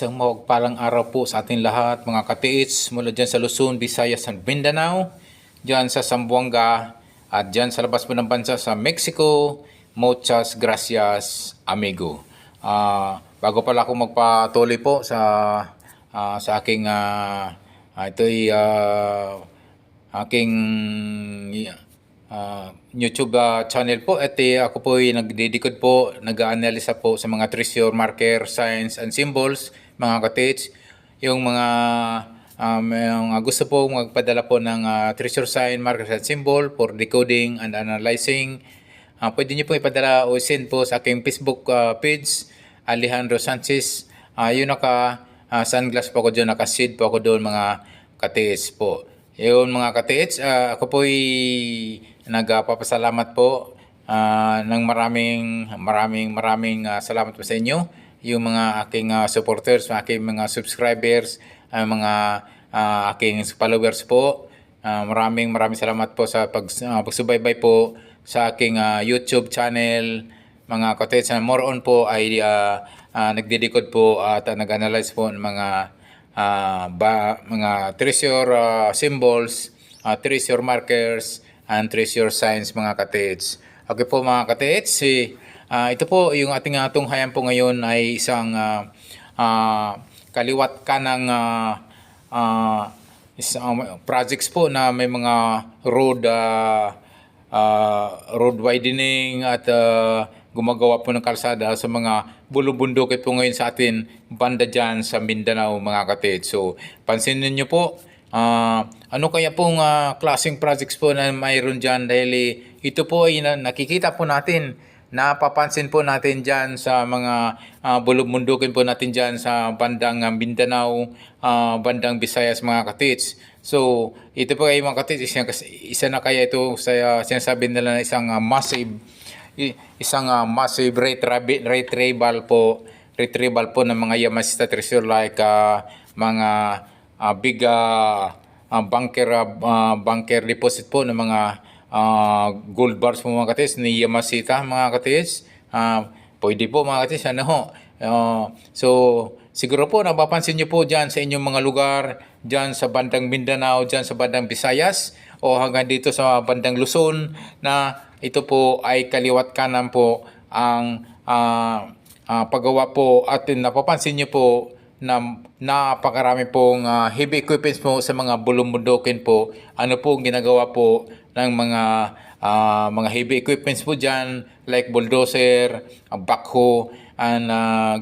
Isang mapagpalang araw po sa ating lahat mga katiits mula dyan sa Luzon, Visayas at Mindanao, dyan sa Zamboanga at dyan sa labas po ng bansa sa Mexico. Muchas gracias, amigo. Bago pala ako magpatuloy po sa aking aking YouTube channel po at ako po ay nagdedicode po, nag-aanalisa po sa mga treasure, marker, signs, and symbols, mga katiits. Yung mga gusto po magpadala po ng treasure sign, marker, and symbol for decoding and analyzing, pwede nyo po ipadala o send po sa aking Facebook page, Alejandro Sanchez. Yung sunglass po ako doon, naka-seed po ako doon, mga katiits po. Yun mga katiits, ako po ay nagpapasalamat po ng maraming salamat po sa inyo, yung mga aking supporters, aking mga subscribers, mga aking followers po. Maraming salamat po sa pagsubaybay po sa aking YouTube channel, mga katiits. More on po ay nagdedecode po at nag-analyze po ng mga treasure symbols, treasure markers, and treasure signs, mga katiits. Okay po mga katiits, ito po yung ating tunghayan po ngayon ay isang kaliwat kanang projects po na may mga road widening at gumagawa po ng kalsada sa mga bulubundukin po ngayon sa atin banda dyan sa Mindanao, mga katiits. So pansinin nyo po, ano kaya pong klaseng projects po na mayroon dyan, dahil ito po ay nakikita po natin, napapansin po natin dyan sa mga bulubundukin po natin dyan sa bandang Mindanao, bandang Visayas, mga katiits. So ito po ay mga katiits, isa na kaya ito sa sinasabi nila na isang massive retrieval po ng mga Yamashita treasure, like mga big bunker deposit po ng mga gold bars po, mga katiits, ni Yamashita, mga katiits. Pwede po, mga katiits, so siguro po napapansin nyo po dyan sa inyong mga lugar, dyan sa bandang Mindanao, dyan sa bandang Visayas, o hanggang dito sa bandang Luzon, na ito po ay kaliwat kanan po ang paggawa po, at napapansin nyo po na napakarami pong heavy equipments po sa mga bulubundukin po. Ano po ginagawa po ng mga heavy equipments po dyan, like bulldozer, backhoe, and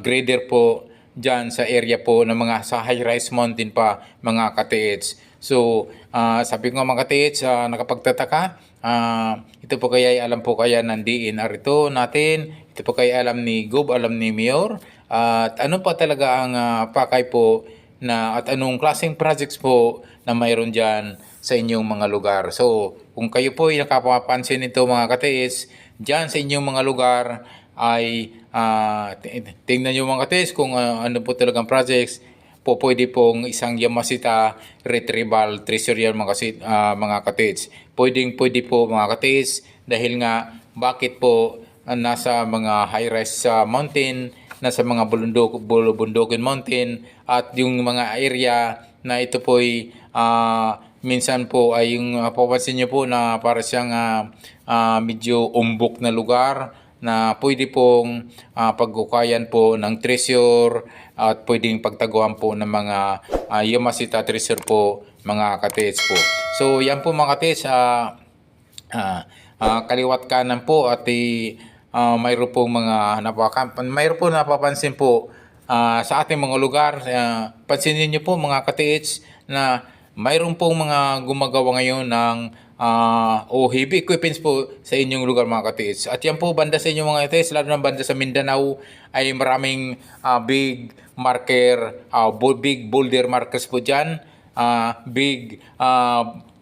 grader po dyan sa area po ng mga sa high-rise mountain pa, mga katiits. So sabi ko mga katiits, nakapagtataka, ito po kaya ay alam po kaya ng DNR ito natin, ito po kaya alam ni Gob, alam ni Mayor, at ano pa talaga ang pakay po na, at anong klaseng projects po na mayroon dyan sa inyong mga lugar. So kung kayo po ay nakapapansin nito, mga katiits, dyan sa inyong mga lugar ay tingnan nyo, mga katiits, kung ano po talagang projects po pwede pong isang Yamashita retrieval treasure yan, mga katiits. Pwede po, mga katiits, dahil nga bakit po nasa mga high-rise mountain, nasa mga bulubundukin mountain, at yung mga area na ito po ay minsan po ay yung papansin nyo po na para siyang medyo umbok na lugar, na pwede pong pagkukayan po ng treasure at pwedeng pagtaguan po ng mga Yamashita treasure po, mga katiits po. So yan po, mga katiits, kaliwat kanan po, at mayroon pong mayroon po napapansin po sa ating mga lugar. Pansinin niyo po, mga katiits, na mayroon pong mga gumagawa ngayon ng heavy equipments po sa inyong lugar, mga katiits. At yan po banda sa inyong mga katiits, lalo na banda sa Mindanao, ay maraming big marker, big boulder markers po dyan, big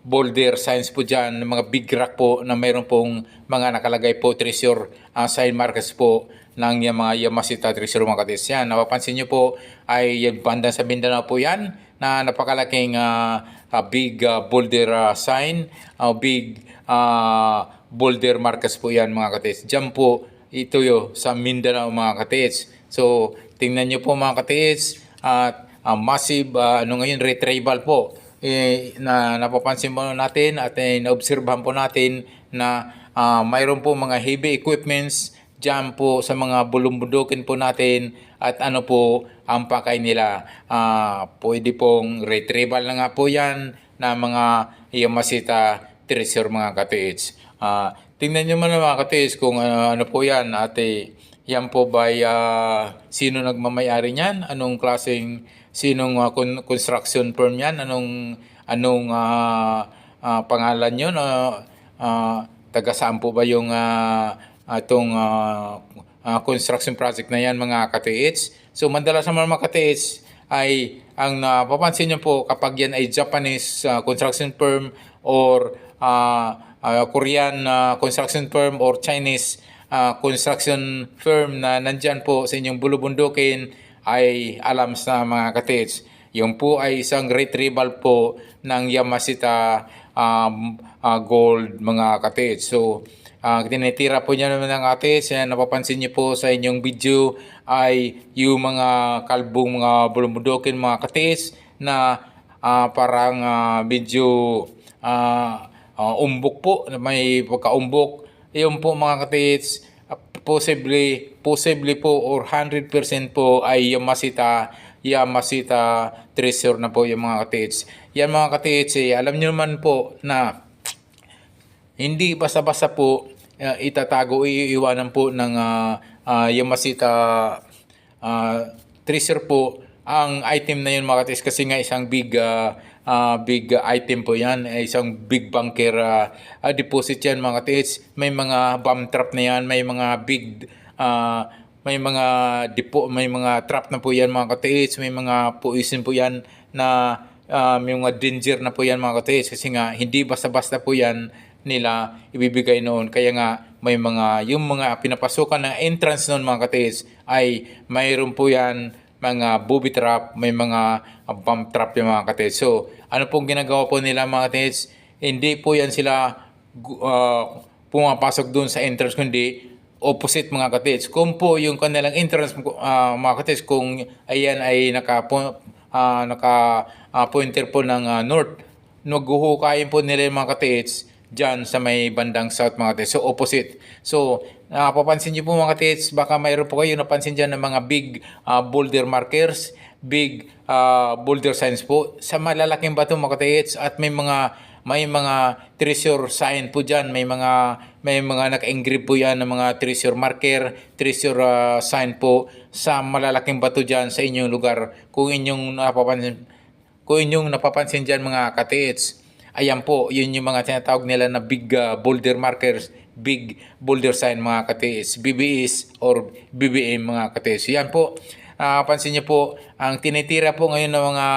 boulder signs po dyan, mga big rock po na mayroon pong mga nakalagay po treasure sign markers po ng mga Yamashita treasure, mga katiits. Yan, napapansin nyo po, ay yan banda sa Mindanao po yan, na napakalaking big boulder sign, big boulder markers po yan, mga katiits. Diyan po ito sa Mindanao, mga katiits. So tingnan nyo po, mga katiits, at massive retrieval po. Na napapansin mo natin at naobserbahan po natin na mayroon po mga heavy equipments dyan po sa mga bulumbudukin po natin at ano po ang pakay nila. Pwede pong retrieval na nga po yan na mga Yamashita treasure mga katiits. Tingnan nyo man mga katiits kung ano po yan ate. Yan po ba sino nagmamayari niyan? Anong klaseng sinong construction firm yan? Anong pangalan yun? Taga saan po ba yung itong construction project na yan mga katiits? So madalas naman mga katiits ay ang napapansin nyo po kapag yan ay Japanese construction firm or Korean construction firm or Chinese construction firm na nandyan po sa inyong bulubundukin ay alam sa mga katiits. Yung po ay isang retrieval po ng Yamashita gold mga katiits. So tinitira po niya naman ng katiits. Napapansin niyo po sa inyong video ay yung mga kalbong mga bulubundukin mga katiits na parang medyo umbok po, may pagkaumbok. Yung po mga katiits, possibly po or 100% po ay Yamashita treasure na po yung mga katiits. Yan mga katiits, alam niyo naman po na hindi basta-basta po itatago, iiwanan po ng Yamashita treasure po ang item na yun mga katiits kasi nga isang big item po yan, isang big bunker deposit yan mga katiits. May mga bomb trap na yan, may mga big may mga trap na po yan mga katiits, may mga poison po yan na may mga danger na po yan mga katiits kasi nga hindi basta-basta po yan nila ibibigay noon. Kaya nga may yung mga pinapasukan ng entrance noon mga katiits ay mayroon po yan mga booby trap, may mga bomb trap yung mga katiits. So ano pong ginagawa po nila mga katiits? Hindi po yan sila pumapasok doon sa entrance kundi opposite mga katiits. Kung po yung kanilang entrance mga katiits, kung ayan ay naka-pointer po ng north, naghuhukayin po nila yung mga katiits dyan sa may bandang south mga katiits. So opposite. So napapansin niyo po mga katiits, baka mayroon po kayo napansin dyan ng mga big boulder markers, big boulder signs po sa malalaking bato mga katiits at may mga treasure sign po dyan, may mga naka-engrave po yan ng mga treasure marker, treasure sign po sa malalaking bato dyan sa inyong lugar. Kung inyong napapansin dyan mga katiits, ayan po, yun yung mga tinatawag nila na big boulder markers, big boulder sign mga katiits, BBS or BBM mga katiits. Yan po, pansin niyo po, ang tinitira po ngayon ng mga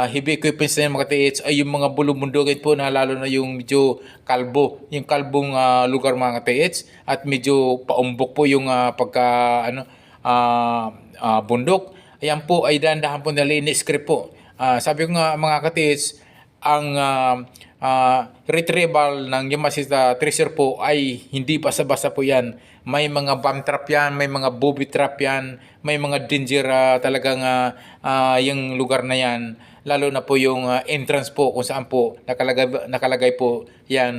heavy equipments na mga katiits ay yung mga bulubundukin po na lalo na yung medyo kalbo, yung kalbong lugar mga katiits at medyo paumbok po yung bundok. Ayan po ay dahan-dahan po nalinis script po. Sabi ko nga mga katiits, ang retrieval ng Yamashita treasure po ay hindi basta-basta po yan. May mga bomb trap yan, may mga booby trap yan, may mga danger talagang yung lugar na yan. Lalo na po yung entrance po kung saan po nakalagay po yan,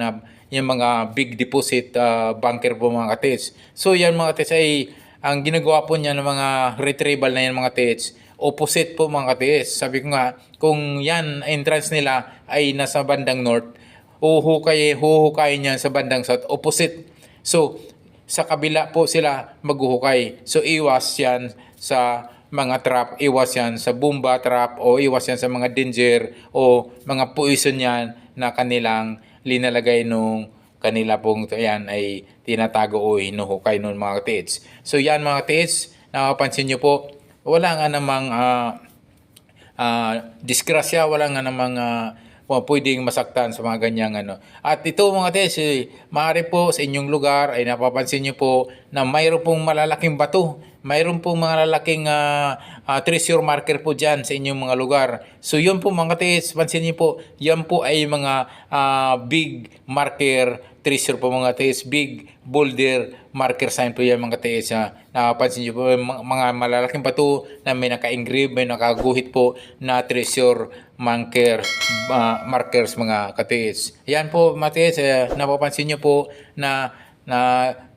yung mga big deposit bunker po mga katiits. So yan mga katiits ay ang ginagawa po niya ng mga retrieval na yan mga katiits, opposite po mga katiits. Sabi ko nga, kung yan entrance nila ay nasa bandang north, huhukayin yan sa bandang south, opposite. So, sa kabila po sila maghuhukay. So, iwas yan sa mga trap, iwas yan sa bomba trap, o iwas yan sa mga danger, o mga poison yan na kanilang linalagay nung kanila pong yan ay tinatago o hinuhukay nung mga katiits. So, yan mga katiits, napapansin nyo po, wala nga namang disgrasya, wala nga namang pwedeng masaktan sa mga ganyang ano. At ito mga katiits, maaari po sa inyong lugar ay napapansin nyo po na mayroon pong malalaking bato, mayroon pong mga lalaking treasure marker po dyan sa inyong mga lugar. So yun po mga katiis, pansin niyo po, yan po ay mga big marker treasure po mga katiis, big boulder marker sign po yan mga katiis. Napansin niyo po mga malalaking bato na may naka-engrave, may nakaguhit po na treasure markers mga katiis. Yan po mga katiis, napapansin niyo po na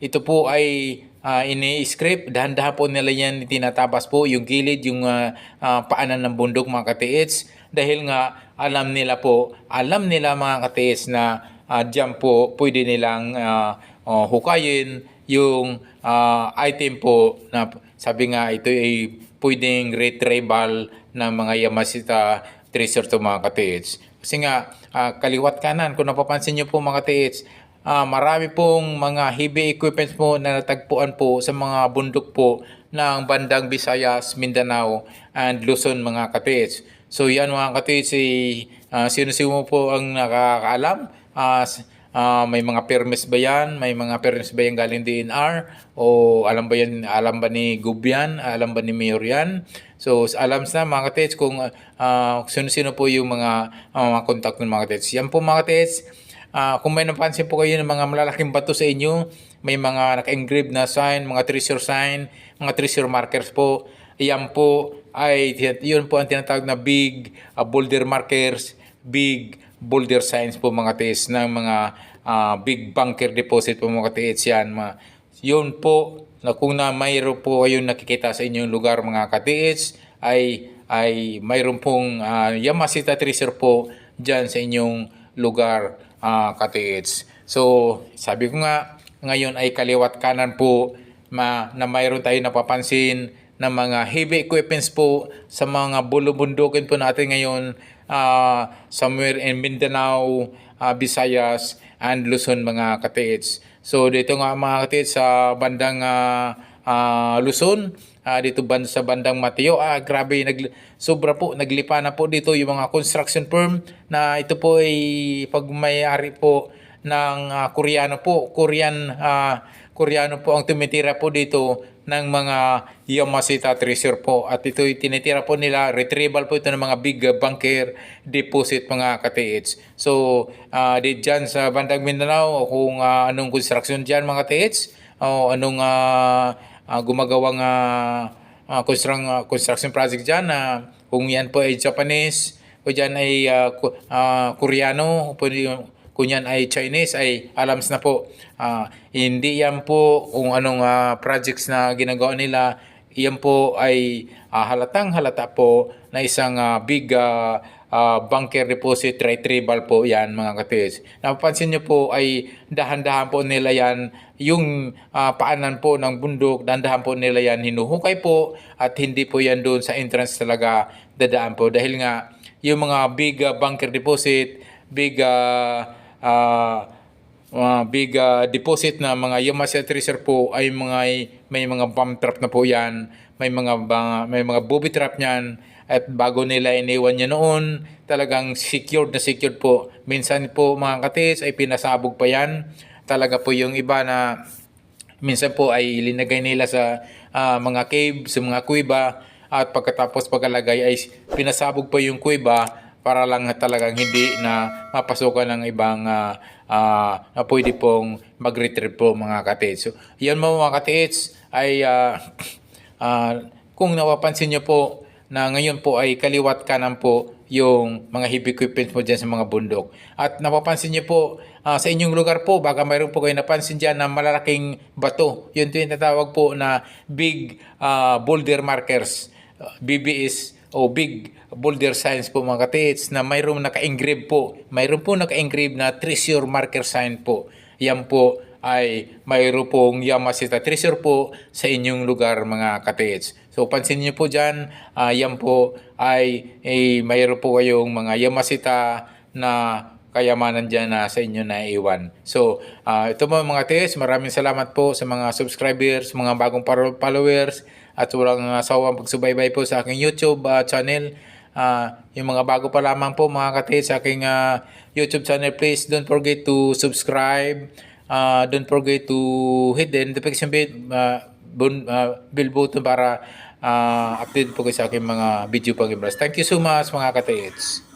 ito po ay ini-script, dahan-dahan po nila yan tinatabas po yung gilid, yung paanan ng bundok mga katiits, dahil nga alam nila mga katiits na diyan po pwede nilang hukayin yung item po na sabi nga ito ay pwedeng retrieval ng mga Yamashita treasure to mga katiits. Kasi nga kaliwat kanan, kung napapansin nyo po mga katiits, marami pong mga heavy equipments po na natagpuan po sa mga bundok po ng bandang Visayas, Mindanao, and Luzon mga katiits. So yan mga katiits, sino-sino po ang nakakaalam? May mga permis ba yan? May mga permis ba yan galing DNR? O alam ba ni Gubian? Alam ba ni Mayor yan? So alam na mga katiits kung sino-sino po yung mga contact ng mga katiits. Yan po mga katiits. Kung may napansin po kayo ng mga malalaking bato sa inyo, may mga naka-engrave na sign, mga treasure sign, mga treasure markers po. Yan po ay yun po ang tinatawag na big boulder markers, big boulder signs po mga katiits ng mga big bunker deposit po mga katiits yan. Yun po na kung mayroon po kayong nakikita sa inyong lugar mga katiits ay mayroon pong Yamashita treasure po dyan sa inyong lugar katiits. So sabi ko nga ngayon ay kaliwat kanan po na mayroon tayo napapansin na mga heavy equipments po sa mga bulubundukin po natin ngayon somewhere in Mindanao, Visayas, and Luzon mga katiits. So dito nga mga katiits sa bandang Luzon, dito sa bandang Mateo, grabe sobra po, naglipa na po dito yung mga construction firm na ito po ay pagmayari po ng Koreano po ang tumitira po dito ng mga Yamashita treasure po, at ito tinitira po nila, retrieval po ito ng mga big bunker deposit mga katiits. So dyan sa bandang Mindanao, kung anong construction dyan mga katiits, o anong gumagawang construction project dyan, kung yan po ay Japanese, kung dyan ay Koreano, kung yan ay Chinese, ay alams na po. Hindi yan po kung anong projects na ginagawa nila, yan po ay halatang halata po na isang big bunker deposit retrieval po yan mga katiits. Napapansin nyo po ay dahan-dahan po nila yan, yung paanan po ng bundok, dahan-dahan po nila yan hinuhukay po, at hindi po yan doon sa entrance talaga dadaan po. Dahil nga yung mga big bunker deposit, big deposit na mga Yamashita treasure po ay may mga bomb trap na po yan, may mga booby trap niyan, at bago nila iniwan niya noon, talagang secured po. Minsan po mga katiits ay pinasabog pa yan. Talaga po yung iba na minsan po ay linagay nila sa mga cave, sa mga kuweba, at pagkatapos pagkalagay ay pinasabog pa yung kuweba para lang talagang hindi na mapasukan ng ibang na pwede pong mag-retrieve po mga katiits. So, yan mga katiits ay kung napapansin nyo po na ngayon po ay kaliwat kanan po yung mga heavy equipment mo dyan sa mga bundok. At napapansin nyo po sa inyong lugar po, baka mayroon po kayo napansin dyan na malalaking bato. Yun yung tinatawag po na big boulder markers, BBS o big boulder signs po mga katiits, na mayroong naka-engrave po. Mayroon po naka-engrave na treasure marker sign po. Yan po ay mayroon pong Yamashita treasure po sa inyong lugar mga katiits. So pansin niyo po dyan, yan po ay mayroon po kayong mga Yamashita na kayamanan dyan na sa inyo na iwan. So ito mga katiits, maraming salamat po sa mga subscribers, mga bagong followers, at walang sawang pagsubaybay po sa aking YouTube channel. Yung mga bago pa lamang po mga katiits sa aking YouTube channel, please don't forget to subscribe. Don't forget to hit the notification bell button para update po kayo sa aking mga video pag-ibras. Thank you so much mga katiits.